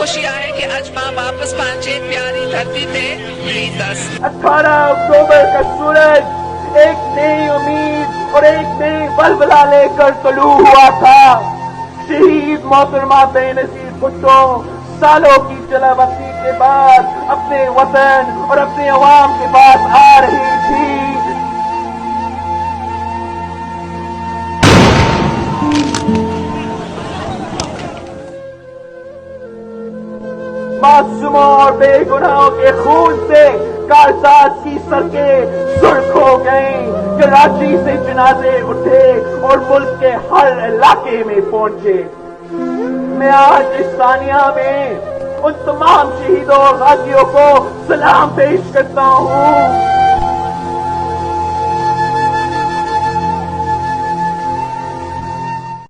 خوشی ہے کہ آج ماں واپس پہنچے پیاری دھرتی پہ میری 18 اکتوبر کا سورج ایک نئی امید اور ایک نئی بلبلا لے کر طلوع ہوا تھا. شہید محترمہ بے نظیر بھٹو سالوں کی جلا وطنی کے بعد اپنے وطن اور اپنے عوام کے پاس آ رہی تھی. معصوموں اور بے گناہوں کے خون سے کارساز کی سڑکیں سرخ ہو گئیں. کراچی سے جنازے اٹھے اور ملک کے ہر علاقے میں پہنچے. میں آج اس ثانیہ میں ان تمام شہیدوں اور غازیوں کو سلام پیش کرتا ہوں.